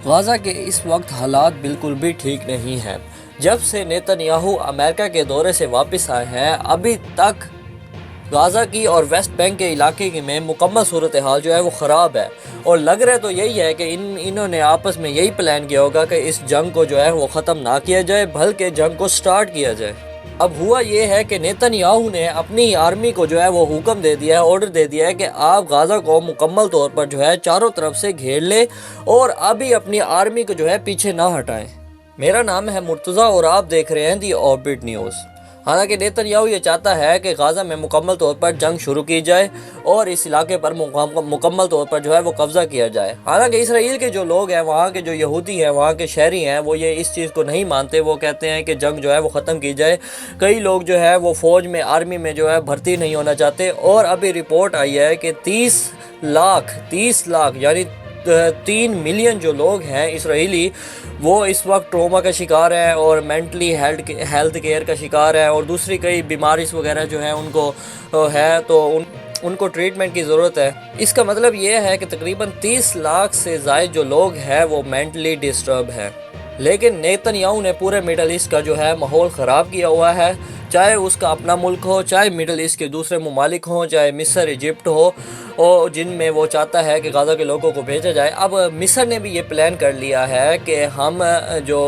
غزہ کے اس وقت حالات بالکل بھی ٹھیک نہیں ہیں۔ جب سے نیتن یاہو امریکہ کے دورے سے واپس آئے ہیں، ابھی تک غزہ کی اور ویسٹ بینک کے علاقے میں مکمل صورتحال جو ہے وہ خراب ہے، اور لگ رہا تو یہی ہے کہ انہوں نے آپس میں یہی پلان کیا ہوگا کہ اس جنگ کو جو ہے وہ ختم نہ کیا جائے بلکہ جنگ کو سٹارٹ کیا جائے۔ اب ہوا یہ ہے کہ نیتن یاہو نے اپنی آرمی کو جو ہے وہ حکم دے دیا ہے، آرڈر دے دیا ہے کہ آپ غزہ کو مکمل طور پر جو ہے چاروں طرف سے گھیر لیں اور ابھی اپنی آرمی کو جو ہے پیچھے نہ ہٹائیں۔ میرا نام ہے مرتضیٰ اور آپ دیکھ رہے ہیں دی آربٹ نیوز۔ حالانکہ نیتن یاہو یہ چاہتا ہے کہ غزہ میں مکمل طور پر جنگ شروع کی جائے اور اس علاقے پر مکمل طور پر جو ہے وہ قبضہ کیا جائے۔ حالانکہ اسرائیل کے جو لوگ ہیں، وہاں کے جو یہودی ہیں، وہاں کے شہری ہیں، وہ یہ اس چیز کو نہیں مانتے۔ وہ کہتے ہیں کہ جنگ جو ہے وہ ختم کی جائے۔ کئی لوگ جو ہے وہ فوج میں، آرمی میں جو ہے بھرتی نہیں ہونا چاہتے، اور ابھی رپورٹ آئی ہے کہ 30 لاکھ یعنی 3 ملین جو لوگ ہیں اسرائیلی، وہ اس وقت ٹروما کا شکار ہیں اور مینٹلی ہیلتھ کیئر کا شکار ہیں، اور دوسری کئی بیماریز وغیرہ جو ہیں ان کو ہے، تو ان کو ٹریٹمنٹ کی ضرورت ہے۔ اس کا مطلب یہ ہے کہ تقریباً 30 لاکھ سے زائد جو لوگ ہیں وہ مینٹلی ڈسٹرب ہیں۔ لیکن نیتن یاہو نے پورے مڈل ایسٹ کا جو ہے ماحول خراب کیا ہوا ہے، چاہے اس کا اپنا ملک ہو، چاہے مڈل ایسٹ کے دوسرے ممالک ہوں، چاہے مصر، ایجپٹ ہو، اور جن میں وہ چاہتا ہے کہ غزہ کے لوگوں کو بھیجا جائے۔ اب مصر نے بھی یہ پلان کر لیا ہے کہ ہم جو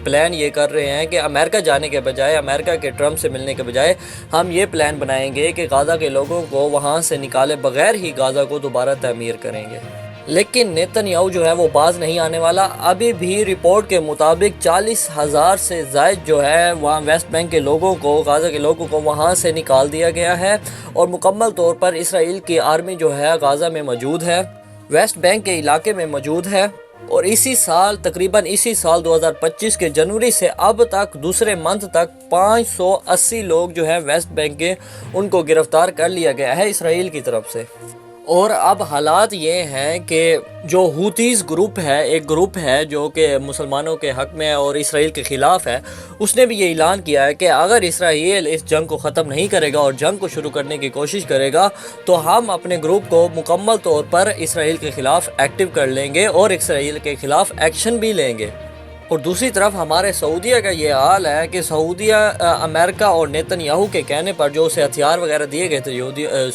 پلان یہ کر رہے ہیں کہ امریکہ جانے کے بجائے، امریکہ کے ٹرمپ سے ملنے کے بجائے، ہم یہ پلان بنائیں گے کہ غزہ کے لوگوں کو وہاں سے نکالے بغیر ہی غزہ کو دوبارہ تعمیر کریں گے۔ لیکن نیتن یاہو جو ہے وہ باز نہیں آنے والا۔ ابھی بھی رپورٹ کے مطابق 40,000 سے زائد جو ہے وہاں ویسٹ بینک کے لوگوں کو، غزہ کے لوگوں کو وہاں سے نکال دیا گیا ہے، اور مکمل طور پر اسرائیل کی آرمی جو ہے غزہ میں موجود ہے، ویسٹ بینک کے علاقے میں موجود ہے۔ اور اسی سال 2025 کے جنوری سے اب تک دوسرے منتھ تک 580 لوگ جو ہے ویسٹ بینک کے، ان کو گرفتار کر لیا گیا ہے اسرائیل کی طرف سے۔ اور اب حالات یہ ہیں کہ جو ہوتیز گروپ ہے، ایک گروپ ہے جو کہ مسلمانوں کے حق میں اور اسرائیل کے خلاف ہے، اس نے بھی یہ اعلان کیا ہے کہ اگر اسرائیل اس جنگ کو ختم نہیں کرے گا اور جنگ کو شروع کرنے کی کوشش کرے گا تو ہم اپنے گروپ کو مکمل طور پر اسرائیل کے خلاف ایکٹیو کر لیں گے اور اسرائیل کے خلاف ایکشن بھی لیں گے۔ اور دوسری طرف ہمارے سعودیہ کا یہ حال ہے کہ سعودیہ، امریکہ اور نیتن یاہو کے کہنے پر جو اسے ہتھیار وغیرہ دیے گئے تھے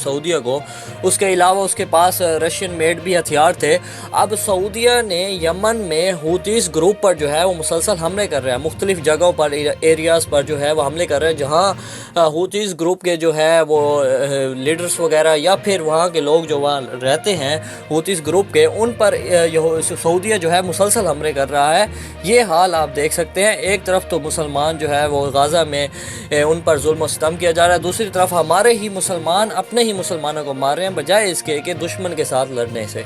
سعودیہ کو، اس کے علاوہ اس کے پاس رشین میڈ بھی ہتھیار تھے۔ اب سعودیہ نے یمن میں ہوتیز گروپ پر جو ہے وہ مسلسل حملے کر رہا ہے، مختلف جگہوں پر، ایریاز پر جو ہے وہ حملے کر رہے ہیں جہاں ہوتیز گروپ کے جو ہے وہ لیڈرز وغیرہ یا پھر وہاں کے لوگ جو وہاں رہتے ہیں ہوتیز گروپ کے، ان پر سعودیہ جو ہے مسلسل حملے کر رہا ہے۔ یہ حال آپ دیکھ سکتے ہیں۔ ایک طرف تو مسلمان جو ہے وہ غزہ میں ان پر ظلم و ستم کیا جا رہا ہے، دوسری طرف ہمارے ہی مسلمان اپنے ہی مسلمانوں کو مار رہے ہیں بجائے اس کے کہ دشمن کے ساتھ لڑنے سے۔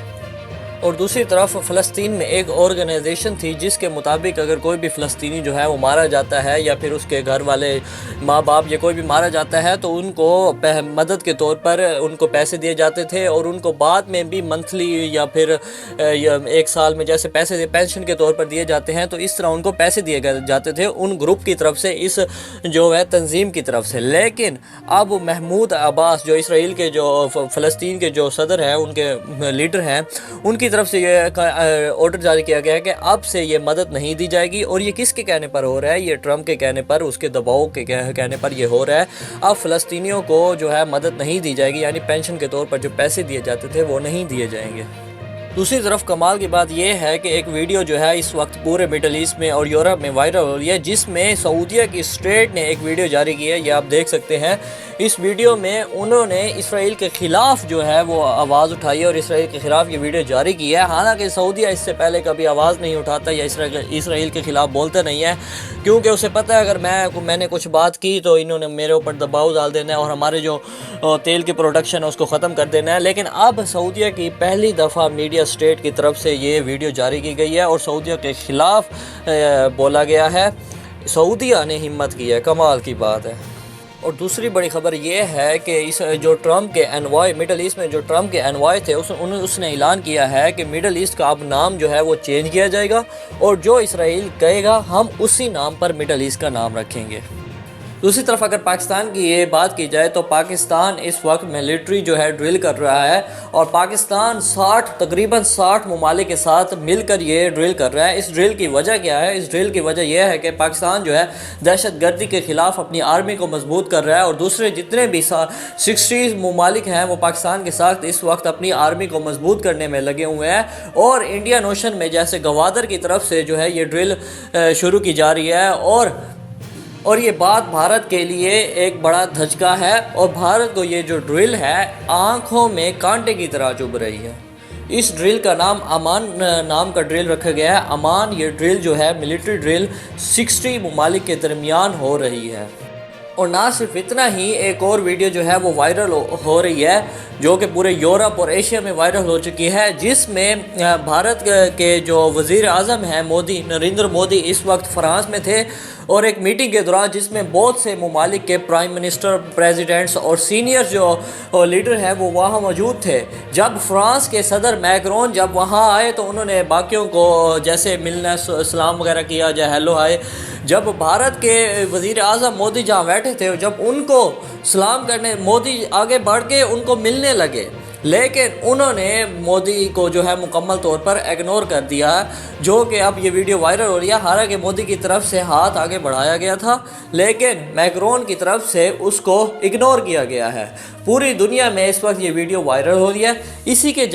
اور دوسری طرف فلسطین میں ایک آرگنائزیشن تھی جس کے مطابق اگر کوئی بھی فلسطینی جو ہے وہ مارا جاتا ہے یا پھر اس کے گھر والے، ماں باپ یا کوئی بھی مارا جاتا ہے تو ان کو مدد کے طور پر ان کو پیسے دیے جاتے تھے، اور ان کو بعد میں بھی منتھلی یا پھر ایک سال میں جیسے پیسے پینشن کے طور پر دیے جاتے ہیں، تو اس طرح ان کو پیسے دیے جاتے تھے ان گروپ کی طرف سے، اس جو ہے تنظیم کی طرف سے۔ لیکن اب محمود عباس جو اسرائیل کے، جو فلسطین کے جو صدر ہیں، ان کے لیڈر ہیں، ان کی طرف سے یہ آرڈر جاری کیا گیا ہے کہ اب سے یہ مدد نہیں دی جائے گی۔ اور یہ کس کے کہنے پر ہو رہا ہے؟ یہ ٹرمپ کے کہنے پر، اس کے دباؤ کے کہنے پر یہ ہو رہا ہے۔ اب فلسطینیوں کو جو ہے مدد نہیں دی جائے گی، یعنی پینشن کے طور پر جو پیسے دیے جاتے تھے وہ نہیں دیے جائیں گے۔ دوسری طرف کمال کی بات یہ ہے کہ ایک ویڈیو جو ہے اس وقت پورے مڈل ایسٹ میں اور یورپ میں وائرل ہو رہی ہے، جس میں سعودیہ کی اسٹیٹ نے ایک ویڈیو جاری کی ہے، یہ آپ دیکھ سکتے ہیں۔ اس ویڈیو میں انہوں نے اسرائیل کے خلاف جو ہے وہ آواز اٹھائی ہے اور اسرائیل کے خلاف یہ ویڈیو جاری کی ہے۔ حالانکہ سعودیہ اس سے پہلے کبھی آواز نہیں اٹھاتا یا اسرائیل کے خلاف بولتا نہیں ہے، کیونکہ اسے پتہ ہے اگر میں نے کچھ بات کی تو انہوں نے میرے اوپر دباؤ ڈال دینا ہے اور ہمارے جو تیل کی پروڈکشن ہے اس کو ختم کر دینا ہے۔ لیکن اب سعودیہ کی پہلی دفعہ میڈیا اسٹیٹ کی طرف سے یہ ویڈیو جاری کی گئی ہے اور سعودیہ کے خلاف بولا گیا ہے۔ سعودیہ نے ہمت کی ہے، کمال کی بات ہے۔ اور دوسری بڑی خبر یہ ہے کہ اس جو ٹرمپ کے انوائے، مڈل ایسٹ میں جو ٹرمپ کے انوائے تھے، اس نے اعلان کیا ہے کہ مڈل ایسٹ کا اب نام جو ہے وہ چینج کیا جائے گا، اور جو اسرائیل کہے گا ہم اسی نام پر مڈل ایسٹ کا نام رکھیں گے۔ دوسری طرف اگر پاکستان کی یہ بات کی جائے تو پاکستان اس وقت ملٹری جو ہے ڈرل کر رہا ہے، اور پاکستان تقریباً 60 ممالک کے ساتھ مل کر یہ ڈرل کر رہا ہے۔ اس ڈرل کی وجہ کیا ہے؟ اس ڈرل کی وجہ یہ ہے کہ پاکستان جو ہے دہشت گردی کے خلاف اپنی آرمی کو مضبوط کر رہا ہے، اور دوسرے جتنے بھی 60 ممالک ہیں وہ پاکستان کے ساتھ اس وقت اپنی آرمی کو مضبوط کرنے میں لگے ہوئے ہیں، اور انڈین اوشن میں جیسے گوادر کی طرف سے جو ہے یہ ڈرل شروع کی جا رہی ہے، اور یہ بات بھارت کے لیے ایک بڑا دھچکا ہے، اور بھارت کو یہ جو ڈرل ہے آنکھوں میں کانٹے کی طرح چبھ رہی ہے۔ اس ڈرل کا نام امان نام کا ڈرل رکھا گیا ہے۔ امان یہ ڈرل جو ہے ملٹری ڈرل 60 ممالک کے درمیان ہو رہی ہے۔ اور نہ صرف اتنا ہی، ایک اور ویڈیو جو ہے وہ وائرل ہو رہی ہے جو کہ پورے یورپ اور ایشیا میں وائرل ہو چکی ہے، جس میں بھارت کے جو وزیر اعظم ہیں نریندر مودی اس وقت فرانس میں تھے، اور ایک میٹنگ کے دوران جس میں بہت سے ممالک کے پرائم منسٹر، پریزیڈنٹس اور سینئر جو لیڈر ہیں وہ وہاں موجود تھے۔ جب فرانس کے صدر میکرون جب وہاں آئے تو انہوں نے باقیوں کو جیسے ملنا، سلام وغیرہ کیا، جائے ہیلو ہائے۔ جب بھارت کے وزیر اعظم مودی جہاں بیٹھے تھے، جب ان کو سلام کرنے مودی آگے بڑھ کے ان کو ملنے لگے، لیکن انہوں نے مودی کو جو ہے مکمل طور پر اگنور کر دیا، جو کہ اب یہ ویڈیو وائرل ہو رہی ہے۔ حالانکہ مودی کی طرف سے ہاتھ آگے بڑھایا گیا تھا، لیکن میکرون کی طرف سے اس کو اگنور کیا گیا ہے۔ پوری دنیا میں اس وقت یہ ویڈیو وائرل ہو رہی ہے۔ اسی کے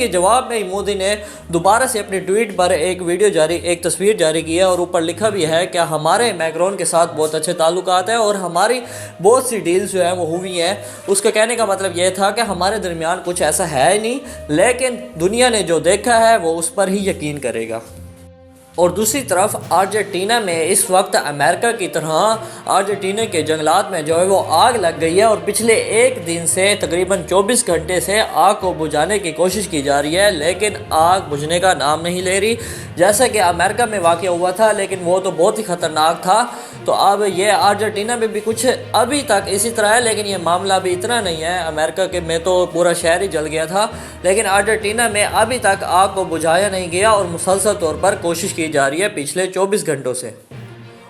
جواب میں مودی نے دوبارہ سے اپنی ٹویٹ پر ایک تصویر جاری کی ہے، اور اوپر لکھا بھی ہے کہ ہمارے میکرون کے ساتھ بہت اچھے تعلقات ہیں اور ہماری بہت سی ڈیلز جو ہیں وہ ہوئی ہیں۔ اس کا کہنے کا مطلب یہ تھا کہ ہمارے درمیان کچھ ایسا ہے ہی نہیں، لیکن دنیا نے جو دیکھا ہے وہ اس پر ہی یقین کرے گا۔ اور دوسری طرف ارجنٹینا میں اس وقت امریکہ کی طرح ارجنٹینا کے جنگلات میں جو ہے وہ آگ لگ گئی ہے، اور پچھلے ایک دن سے تقریباً 24 گھنٹے سے آگ کو بجھانے کی کوشش کی جا رہی ہے، لیکن آگ بجھنے کا نام نہیں لے رہی۔ جیسا کہ امریکہ میں واقع ہوا تھا، لیکن وہ تو بہت ہی خطرناک تھا، تو اب یہ ارجنٹینا میں بھی کچھ ابھی تک اسی طرح ہے، لیکن یہ معاملہ بھی اتنا نہیں ہے۔ امریکہ کے میں تو پورا شہر ہی جل گیا تھا، لیکن ارجنٹینا میں ابھی تک آگ کو بجھایا نہیں گیا، اور مسلسل طور پر کوشش کی جا رہی ہے پچھلے 24 گھنٹوں سے۔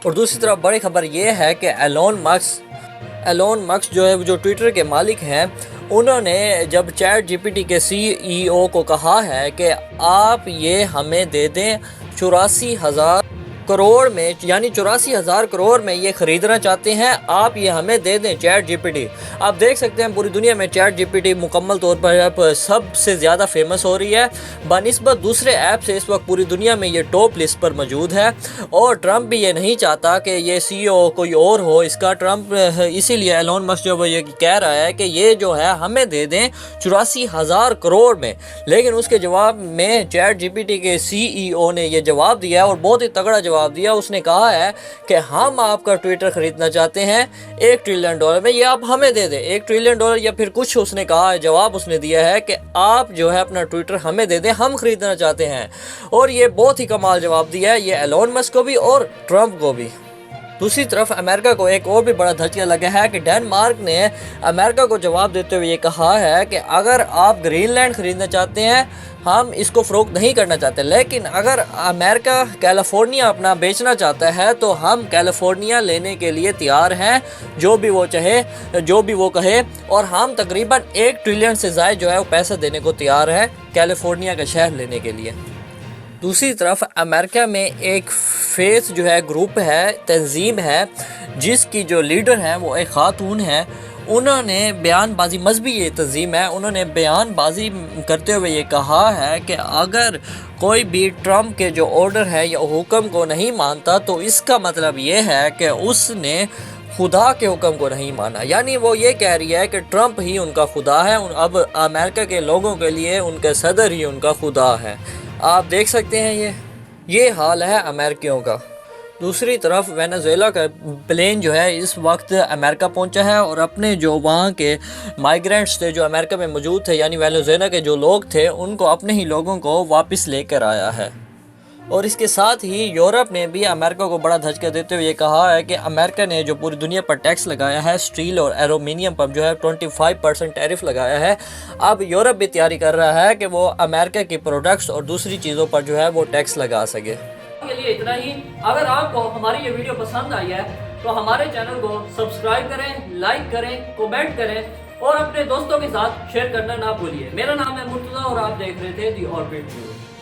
اور دوسری طرف بڑی خبر یہ ہے کہ ایلون ماسک جو ہے جو ٹویٹر کے مالک ہیں، انہوں نے جب چیٹ جی پی ٹی کے CEO کو کہا ہے کہ آپ یہ ہمیں دے دیں 84,000 کروڑ میں، یعنی 84,000 کروڑ میں یہ خریدنا چاہتے ہیں، آپ یہ ہمیں دے دیں چیٹ جی پی ٹی۔ آپ دیکھ سکتے ہیں پوری دنیا میں چیٹ جی پی ٹی مکمل طور پر سب سے زیادہ فیمس ہو رہی ہے بنسبت دوسرے ایپ سے۔ اس وقت پوری دنیا میں یہ ٹاپ لسٹ پر موجود ہے، اور ٹرمپ بھی یہ نہیں چاہتا کہ یہ CEO کوئی اور ہو اس کا۔ ٹرمپ اسی لیے ایلون مسک جو وہ یہ کہہ رہا ہے کہ یہ جو ہے ہمیں دے دیں 84,000 کروڑ میں، لیکن اس کے جواب میں چیٹ جی پی ٹی کے CEO نے یہ جواب دیا ہے، اور بہت ہی تگڑا جواب دیا۔ اس نے کہا ہے کہ ہم آپ کا ٹویٹر خریدنا چاہتے ہیں $1 ٹریلین میں، یہ آپ ہمیں دے دیں $1 ٹریلین یا پھر کچھ۔ اس نے کہا ہے، جواب اس نے دیا ہے کہ آپ جو ہے اپنا ٹویٹر ہمیں دے دیں، ہم خریدنا چاہتے ہیں، اور یہ بہت ہی کمال جواب دیا ہے یہ ایلون مسک کو بھی اور ٹرمپ کو بھی۔ دوسری طرف امریکہ کو ایک اور بھی بڑا دھچکا لگا ہے کہ ڈنمارک نے امریکہ کو جواب دیتے ہوئے یہ کہا ہے کہ اگر آپ گرین لینڈ خریدنا چاہتے ہیں، ہم اس کو فروخت نہیں کرنا چاہتے، لیکن اگر امریکہ کیلیفورنیا اپنا بیچنا چاہتا ہے تو ہم کیلیفورنیا لینے کے لیے تیار ہیں، جو بھی وہ کہے، اور ہم تقریباً 1 ٹریلین سے زائد جو ہے وہ پیسہ دینے کو تیار ہے کیلیفورنیا کا شہر لینے کے لیے۔ دوسری طرف امریکہ میں ایک فیس جو ہے گروپ ہے، تنظیم ہے، جس کی جو لیڈر ہیں وہ ایک خاتون ہے۔ انہوں نے بیان بازی، مذہبی یہ تنظیم ہے، انہوں نے بیان بازی کرتے ہوئے یہ کہا ہے کہ اگر کوئی بھی ٹرمپ کے جو آرڈر ہے یا حکم کو نہیں مانتا تو اس کا مطلب یہ ہے کہ اس نے خدا کے حکم کو نہیں مانا۔ یعنی وہ یہ کہہ رہی ہے کہ ٹرمپ ہی ان کا خدا ہے، اب امریکہ کے لوگوں کے لیے ان کے صدر ہی ان کا خدا ہے۔ آپ دیکھ سکتے ہیں یہ حال ہے امریکیوں کا۔ دوسری طرف وینزویلا کا پلین جو ہے اس وقت امریکہ پہنچا ہے، اور اپنے جو وہاں کے مائیگرینٹس تھے جو امریکہ میں موجود تھے، یعنی وینزویلا کے جو لوگ تھے، ان کو اپنے ہی لوگوں کو واپس لے کر آیا ہے۔ اور اس کے ساتھ ہی یورپ نے بھی امریکہ کو بڑا دھچکا دیتے ہوئے یہ کہا ہے کہ امریکہ نے جو پوری دنیا پر ٹیکس لگایا ہے، سٹیل اور ایلومینیم پر جو ہے 25% ٹیرف لگایا ہے، اب یورپ بھی تیاری کر رہا ہے کہ وہ امریکہ کی پروڈکٹس اور دوسری چیزوں پر جو ہے وہ ٹیکس لگا سکے۔ کے لیے اتنا ہی۔ اگر آپ کو ہماری یہ ویڈیو پسند آئی ہے تو ہمارے چینل کو سبسکرائب کریں، لائک کریں، کومنٹ کریں اور اپنے دوستوں کے ساتھ شیئر کرنا نہ بھولیے۔ میرا نام ہے مرتضیٰ اور آپ دیکھ رہے تھے دی آربٹ نیوز۔